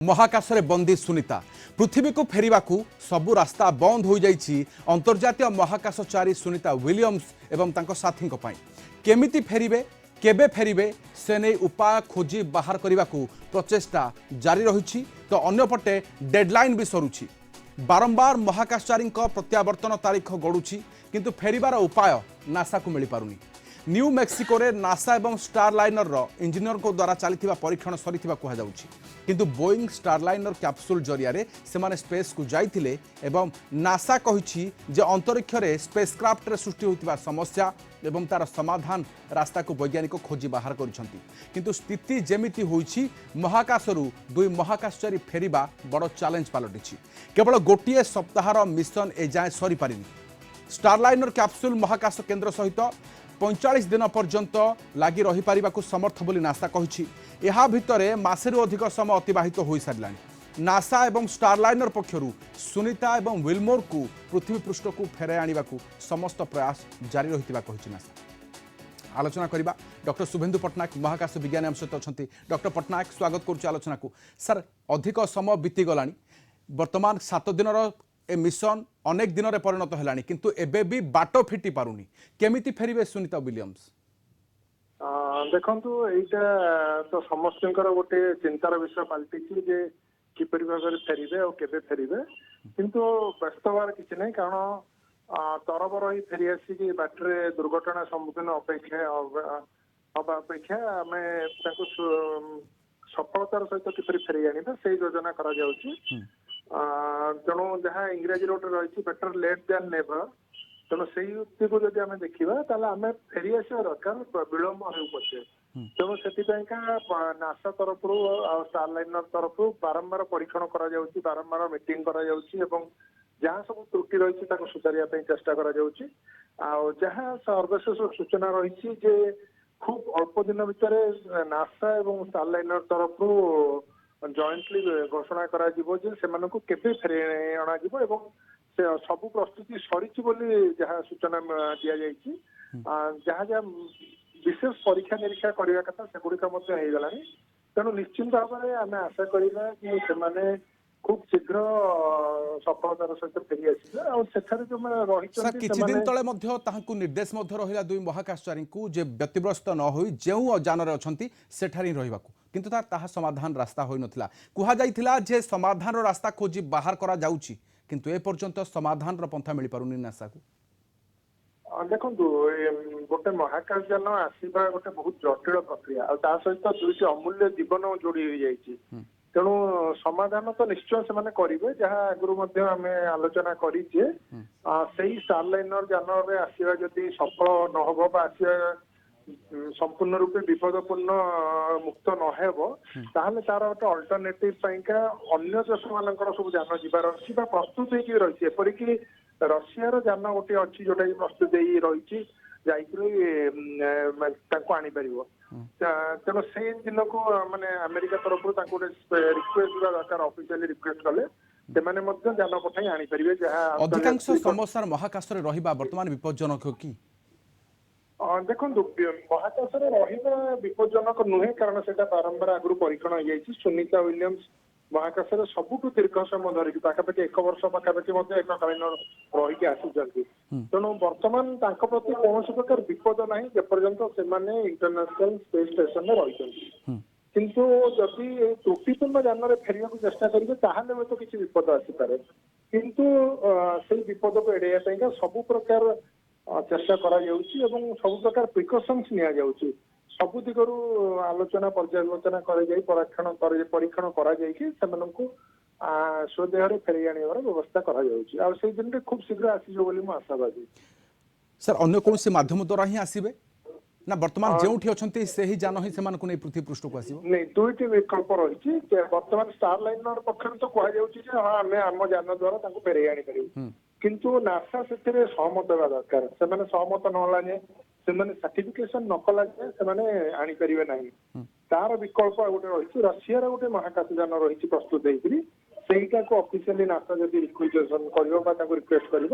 महाकाशरे बंदी सुनीता पृथ्वी को फेरिबाकू सबु रास्ता बंद हो जाइछि अंतर्जातीय महाकाशचारी सुनीता विलियम्स एवं तांको साथींको पई केमिति फेरिबे केबे फेरिबे से नै उपाय खोजी बाहर करने प्रचेष्टा जारी रही तो अन्यपटे डेडलाइन भी सरुछि बारंबार महाकाशचारी प्रत्यावर्तन तारीख गड़ुछि किंतु फेरिबार उपाय नासा को मिल पारुनी न्यू मेक्सिको रे नासा एवं स्टारलाइनर इंजीनियर को द्वारा चली परीक्षण सरी कहुच्छी किंतु बोइंग स्टारलाइनर कैप्सूल जरिया से स्पेस को जाइथिले एवं नासा कहिछि जे अंतरिक्ष रे स्पेसक्राफ्ट रे सृष्टि होतिबा समस्या एवं तार समाधान रास्ता को वैज्ञानिक खोजी बाहर करिसंती किंतु स्थिति जेमिति होइछि महाकाशरू दुई महाकाशचारी फेरिबा बड़ चैलेंज पलटिछि केवल गोटिए सप्ताहर मिशन ए जाए सरी पारिनी स्टारलाइनर कैप्सूल महाकाश केंद्र सहित 45 दिन पर्यंत लगी रही पारिबाकू समर्थ बोली नासा कहिछि एहा भितरे मासेरु अधिक समय अतिबाहित हो सारिलानी नासा एवं स्टारलाइनर पक्षरु सुनीता एवं विलमोर को पृथ्वी पृष्ठ को फेराई आनिबाकू समस्त प्रयास जारी रहितिबा कहिछि नासा आलोचना करिबा डॉक्टर शुभेन्दु पट्टनायक महाकाश विज्ञानी आम सहित अछंती डॉक्टर पट्टनायक स्वागत करूछि आलोचना को सर अधिक समय बीती गलानी वर्तमान 7 दिनर ए मिशन अनेक दिन में परिणत है किंतु एबे भी बाट फिटी पारुनी केमिति फेरिबे सुनीता विलियम्स देखंतु एटा तो समस्त गोटे चिंतार विषय पलटि जे किपरि भाव फेरिबे और केबे फेरिबे किंतु व्यस्त हबार किछि नै कारण तरबर ही फेरी आसी बाटरे दुर्घटना सम्मुखीन अपेक्षा आमे सफलतार सहित किपरि फेरी आनिबा से योजना करा जाउछि तेणु जहाँ इंग्राजी रोटे रही बेटर लेट देन नेवर तेणु से युक्ति को जब आम देखा आम फेरी आसा दरकार विलंब हो पचे तेणु से नासा तरफ स्टारलाइनर तरफ बारंबार परीक्षण बारंबार मीटिंग जहाँ सब त्रुटि रही सुधारिया चेष्टा जहाँ सर्वशेष सूचना रही खूब अल्प दिन भितर नासा और स्टारलाइनर तरफ जॉइंटली घोषणा करा जिवो जे सेमानकु केबे फेरे अणा जिवो एवं से सब प्रस्तुति सरीची बोली जहाँ सूचना दिया जाइछि जहाँ जहाँ विशेष परीक्षा निरीक्षा करने कथा सेगुड़िक गलानी तेणु निश्चिंत भाव में आम आशा करवा कि सेमाने खूब शीघ्र सफलतार सहित फेरी आसिबे और सेठारे जो रही सर किछि दिन तळे मध्य ताहाकु निर्देश मध्य रहिला दुई महाकाशचारी को जे व्यतिग्रस्त न होई जेउ जान रे अछंती सेठारी रहिबाकू किंतु ताहा समाधान रास्ता होई नथिला कुहा जाइथिला जे समाधान रो रास्ता खोजी बाहर करा जाउची किंतु ए पर्यंत समाधान रो पंथा मिली पारुनी नासा को देखो गोटे महाकाश यान आसवा गोटे बहुत जटिल प्रक्रिया और ता सहित दुईटी अमूल्य जीवन जोड़ी हो जाइछि तेणु समाधान तो निश्चय से करेंगे जहाँ आगुरी आम आलोचना करें स्टारलाइनर जान आसवा जदि सफल न हो आसवा संपूर्ण रूपे विपदपूर्ण मुक्त नहेबे तार गोटे अल्टरनेटिव अन्य देश मान सब जान जीवार अच्छी प्रस्तुत हो रही एपरिक रशियार जान गोटे अच्छी जोटा प्रस्तुत रही आनीपर तेणु से दिन को माने अमेरिका तरफ रिक्वेस्ट दरकार ऑफिशियली रिक्वेस्ट कले से जान पठाई आनीपर जहाँ अधिकांश समस्या महाकाश रहिबा वर्तमान विपज्जनक कि देखो महाकाश रहा विपज्जनक नुहे कारण से बारंबार आगु परीक्षण हो जाइए सुनीता विलियम्स महाकाश सबुठ दीर्घ समय धरिकी पाखापाखि 1 वर्ष पाखापाखि एककालीन रही आसुच्च तेणु बर्तमान प्रति कौन प्रकार विपद ना जेपर्यंत से इंटरनेशनल स्पेस स्टेशन रही किंतु जदि त्रुटिपूर्ण जान फेरिया चेष्टा करेंगे ताहले तो किसी विपद आसपे किंतु से विपद को एड़ाइया सबु प्रकार चेष्टा करा सब प्रकार प्रिकॉशंस निया जाउछि सबु दिगरु आलोचना पर्यालोचना परीक्षण करा स्वदेह फेरी आने व्यवस्था करा दिन में खूब शीघ्र आसीजो बोली मु आशावादी सर अन्य कौन से माध्यम द्वारा ही आसीबे ना वर्तमान जेउठी अछंती से ही जान ही सेमान को नै पृथ्वी पृष्ठ को आसीबो नै दुईटी विकल्प रही वर्तमान स्टारलाइनर पक्षर तो कह जाउछि जे हां हमें आम जान द्वारा तांको फेरी आनी परिबो किंतु नासा से सहमत होगा दरकार से सहमत न सर्टिफिकेशन न कला से आनीपर ना तार विकल्प गोटे रही रशियार गोटे महाकाश जान रही प्रस्तुत ସେଇଟାକୁ ଅଫିସିଆଲି ନାସା ଯଦି ରିକ୍ୱେଜିସନ କରିବ ବା ତାଙ୍କୁ ରିକ୍ୱେଷ୍ଟ କରିବ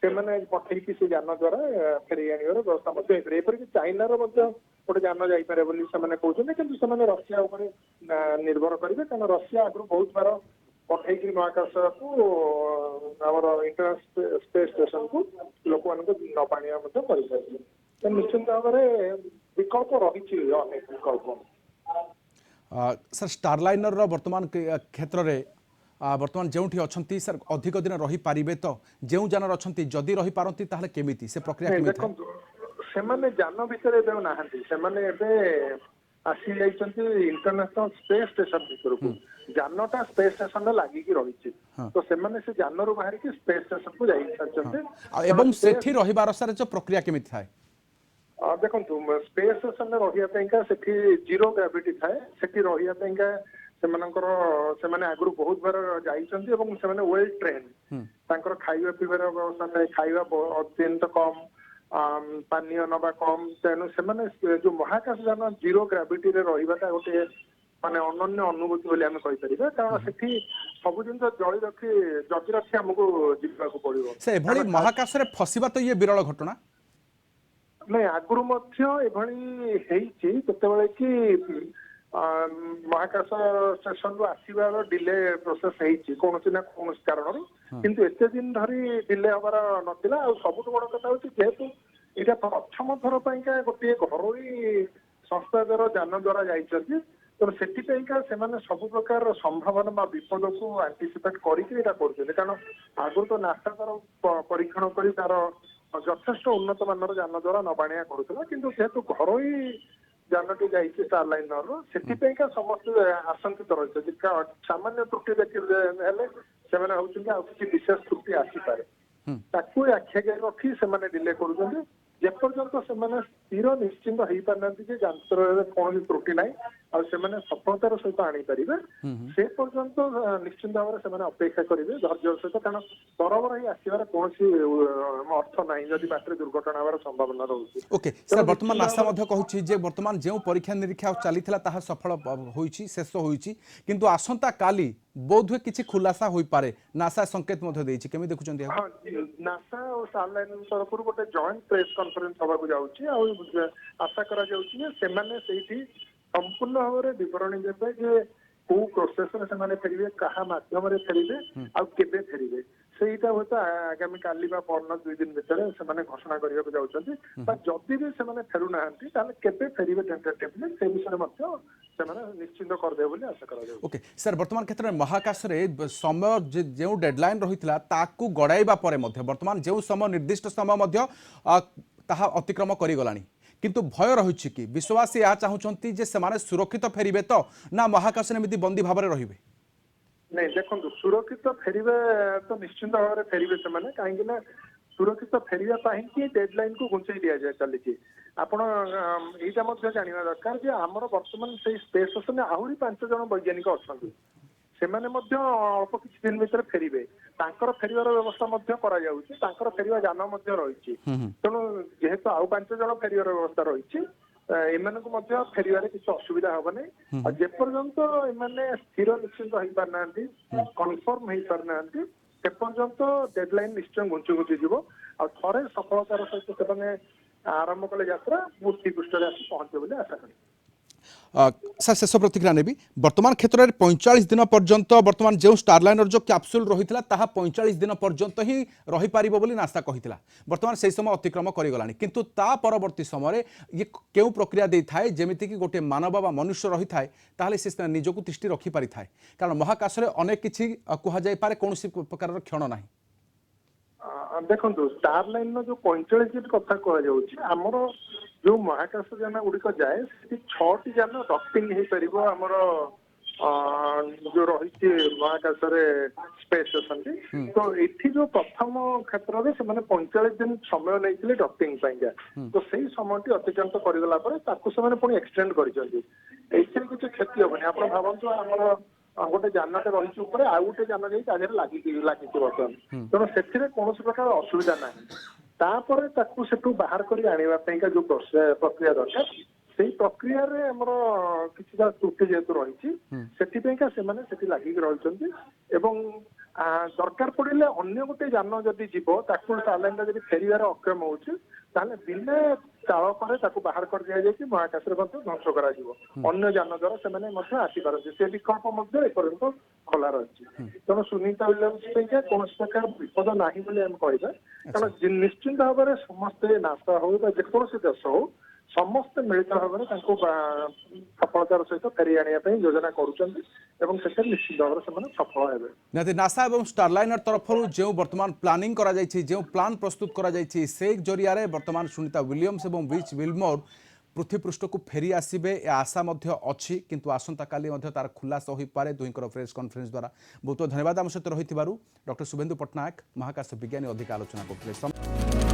ସେମାନେ ପଠେଇକି ସେ ଯାନ ଦ୍ୱାରା ଫେରେଇ ଆଣିବାର ବ୍ୟବସ୍ଥା ମଧ୍ୟ ହେଇପାରିବ। ଏପରିକି ଚାଇନାର ମଧ୍ୟ ଗୋଟେ ଯାନ ଯାଇପାରେ ବୋଲି ସେମାନେ କହୁଛନ୍ତି, କିନ୍ତୁ ସେମାନେ ରଷିଆ ଉପରେ ନିର୍ଭର କରିବେ, କାରଣ ରଷିଆ ଆଗରୁ ବହୁତ ଥର ପଠେଇକି ମହାକାଶକୁ ଆମର ଇଣ୍ଟରନ୍ୟାସନାଲ ସ୍ପେସ୍ ଷ୍ଟେସନକୁ ଲୋକମାନଙ୍କୁ ନବା ଆଣିବା ମଧ୍ୟ କରିପାରିବେ। ତ ନିଶ୍ଚିତ ଭାବରେ ବିକଳ୍ପ ରହିଛି, ଅନେକ ବିକଳ୍ପ। सर स्टारलाइनर वर्तमान क्षेत्र में वर्तमान जो अच्छी सर अधिक दिन रही पारे तो जो जानवर अच्छा जदि रही पारती ताहले केमिति से प्रक्रिया केमिति सेमाने जान भितर एबे नाहंती सेमाने एबे आसी जाइछंती इंटरनेशनल स्पेस स्टेशन भितर को जानटा स्पेस स्टेशन लागी की रहिछि तो सेमाने से जानरू बाहर की स्पेस स्टेशन को जाई छछंती एवं सेठी रहिबार सर जो प्रक्रिया केमिति थाए देखो स्पेस स्टेशन रहा सेठी जीरो ग्राविटी थाए सेठी रहा सेमानଙ୍କର आगु बहुत बार जाइछंती एवं सेमाने वेल ट्रेन तांकर खाइबा पीबार व्यवस्था थाए खाइबा अत्यंत कम पानीय नबा कम तेणु सेमाने जो महाकाश यान जीरो ग्राविटी रे रहिबाटा गोटे माने अनन्य अनुभूति बोली आमे कहि परिबा कारण सेठी सब जिन जळी रखी जति रखी हमको जिबाको पड़िबो से एभली महाकाश रे फसिबा तो ये विरल घटना नहीं आगुरु मध्य एभली हेइची केतेबेले कि महाकाश स्टेशन रु आसीबार डिले प्रोसेस हेइची कोनोसी ना कोनोसी कारण किंतु एते दिन धरी डिले हबार नथिला आ सबुठ बड़ कथा होची जेहेतु एटा प्रथम थर पइका गोटे घरोई संस्था द्वारा जान द्वारा जाइछथि तो सेठी पइका सेमाने सब प्रकार संभावना बा विपद को एंटीसिपेट करिके एटा करछथि कारण आगु तो नासा तार परीक्षण करी तार यथेष्ट उन्नत मानर जान द्वारा नबाणिया करुला किंतु जेहेतु घरोई जानटी जाइए स्टारलाइनर से समस्त आशंकित रही सामान्य त्रुटि देखिए किसी विशेष त्रुटि आसीपे ताकू आख्या रखी से डिले कर जेपर्यंत से स्थिर निश्चिंत हो पारना यंत्र कौन त्रुटि ना आ सफलतार सहित आनीपारे से पर्यंत निश्चिंत भाव में अपेक्षा करेंगे धैर्य सहित कारण बरबर ही आसबार कौन अर्थ ना जदि बाटर दुर्घटना हमार संभावना रोचे ओके सर वर्तमान नासा कहूँ जे वर्तमान जो परीक्षा निरीक्षा चली सफल होइछि शेष होइछि किंतु आसंता काली बोधवे किछि खुलासा होई पारे नासा संकेत मध्य देछि केमि देखुचंदी हां नासा और स्टारलाइन तरफ गोटे जॉइंट प्रेस कॉन्फ्रेंस हवा को जाउछि आ आशा करा जाउछि जे सेमाने सेठी संपूर्ण भाव में विवरणी देवे जे को प्रोसेस रे सेमाने फेरिबे कहा माध्यम रे फेरिबे आ केबे फेरिबे सेटा होता आगामी काली बा परन 2 दिन भीतर सेमाने घोषणा करिया को जाउछंती बा जदि भी सेमाने फेरु नाहंती ताले केबे फेरिबे टेंटेटिवली से विषय मध्य सेमाने निश्चिंत कर दे बोली आशा करा जाउ ओके सर वर्तमान क्षेत्र में महाकाश रे समय जे डेडलाइन रहितला ताकू गडाइबा परे मध्य वर्तमान जे समय निर्दिष्ट समय मध्य ताहा अतिक्रम करि गलानी किंतु भय रही कि विश्ववासी या चाहूँगी जे से सुरक्षित फेरिबे तो ना महाकाश एमती बंदी भाव में रहिबे नहीं देखो सुरक्षित फेरिबे तो निश्चिंत भाव में फेरिबे से माने कहीं ना सुरक्षित फेरिया डेडलाइन को घुंचई दि जाए चली आपण यहाँ जानवा दरकार जे आमर वर्तमान से स्पेस स्टेशन आहरी 5 जन वैज्ञानिक अच्छा सेमाने मध्य अल्प किछि दिन भीतर फेरिबे तांकर फेरिबार व्यवस्था मध्य करा जाउछि तांकर फेरिबा जान मध्य रहिछि तेणु जेहेतु आउ 5 जन फेरिबार व्यवस्था रहिछि एमानकु मध्य फेरिबारे किछि असुविधा हबो नै आ जे पर्यंत एमाने स्थिर निश्चित होई पारनांती कन्फर्म होई पारनांती से पर्यंत डेडलाइन निश्चय घुंची घुंची जीवो आ थरे सफलतार सहित सेमाने आरंभ कले यात्रा मूर्ति पृष्ठरे आसी पहुंचे बोली आशा करी सर शेष प्रतिक्रिया नेबी वर्तमान क्षेत्र में 45 दिन पर्यंत वर्तमान जो स्टारलाइनर जो कैप्सूल रही है 45 दिन पर्यंत ही रही पार बोली नासा कही वर्तमान से समय अतिक्रम करिगलानी किंतु ता परवर्ती समय ये क्यों प्रक्रिया दे थाए जेमिति कि गोटे मानव बा मनुष्य रही थाए ताहले से निजको तिष्टि रखि पारि थाए कारण महाकाश रे अनेक किछि कुहा जाय पारे कोनोसी प्रकार क्षण नाही देखो स्टारलाइन जो 45 दिन कथा कह जाउछि हमरो जो महाकाश यान गुड़िक जाए 6टी यान डॉकिंग हो पार आमर जो रही महाकाश स्पेस स्टेशन तो ये जो प्रथम क्षेत्र में से 45 दिन समय नहीं डॉकिंग तो सही समय अतिक्रांत करगला पुणी एक्सटेंड कर किसी क्षति हेनी आप भावतु आमर गोटे जानटे रही आउ गोटे जान जाए लगी बर्तमान तेणु से कौन प्रकार असुविधा ना तापर ताकू सेठू बाहर करी आनिबा पइका जो प्रक्रिया दरकार ସେଇ ପ୍ରକ୍ରିୟାରେ ଆମର କିଛିଟା ତ୍ରୁଟି ଯେହେତୁ ରହିଛି ସେଥିପାଇଁକା ସେମାନେ ସେଠି ଲାଗିକି ରହିଛନ୍ତି ଏବଂ ଦରକାର ପଡ଼ିଲେ ଅନ୍ୟ ଗୋଟେ ଯାନ ଯଦି ଯିବ ତାକୁ ସାଲାଇନଟା ଯଦି ଫେରିବାର ଅକ୍ଷମ ହଉଛି ତାହେଲେ ବିନା ଚାଳକରେ ତାକୁ ବାହାର କରି ଦିଆଯାଇଛି ମହାକାଶରେ ମଧ୍ୟ ଧ୍ୱଂସ କରାଯିବ। ଅନ୍ୟ ଯାନ ଦ୍ୱାରା ସେମାନେ ମଧ୍ୟ ଆସିପାରନ୍ତି ସେ ବିକଳ୍ପ ମଧ୍ୟ ଏପର୍ଯ୍ୟନ୍ତ ଖୋଲା ରହିଛି। ତେଣୁ ସୁନିତା ୱିଲିୟମ୍ସ ପାଇଁକା କୌଣସି ପ୍ରକାର ବିପଦ ନାହିଁ ବୋଲି ଆମେ କହିବା କାରଣ ନିଶ୍ଚିନ୍ତ ଭାବରେ ସମସ୍ତେ ନାସା ହଉ ବା ଯେକୌଣସି ଦେଶ ହଉ ସମସ୍ତେ ମିଳିତ ଭାବରେ ତାଙ୍କୁ ସଫଳତାର ସହିତ ଫେରି ଆଣିବା ପାଇଁ ଯୋଜନା କରୁଛନ୍ତି ଏବଂ ସେଥିରେ ନିଶ୍ଚିତ ଭାବରେ ସେମାନେ ସଫଳ ହେବେ। ନିହାତି ନାସା ଏବଂ ଷ୍ଟାରଲାଇନର ତରଫରୁ ଯେଉଁ ବର୍ତ୍ତମାନ ପ୍ଲାନିଂ କରାଯାଇଛି ଯେଉଁ ପ୍ଲାନ୍ ପ୍ରସ୍ତୁତ କରାଯାଇଛି ସେ ଜରିଆରେ ବର୍ତ୍ତମାନ ସୁନିତା ୱିଲିୟମ୍ସ ଏବଂ ବିଚ୍ ୱିଲମୋର ପୃଥିବୀପୃଷ୍ଠକୁ ଫେରି ଆସିବେ ଏ ଆଶା ମଧ୍ୟ ଅଛି କିନ୍ତୁ ଆସନ୍ତାକାଲି ମଧ୍ୟ ତାର ଖୁଲାସା ହୋଇପାରେ ଦୁହିଁଙ୍କର ପ୍ରେସ୍ କନଫରେନ୍ସ ଦ୍ୱାରା। ବହୁତ ବହୁତ ଧନ୍ୟବାଦ ଆମ ସହିତ ରହିଥିବାରୁ ଡକ୍ଟର ଶୁଭେନ୍ଦୁ ପଟ୍ଟନାୟକ ମହାକାଶ ବିଜ୍ଞାନୀ ଅଧିକ ଆଲୋଚନା କରୁଥିଲେ।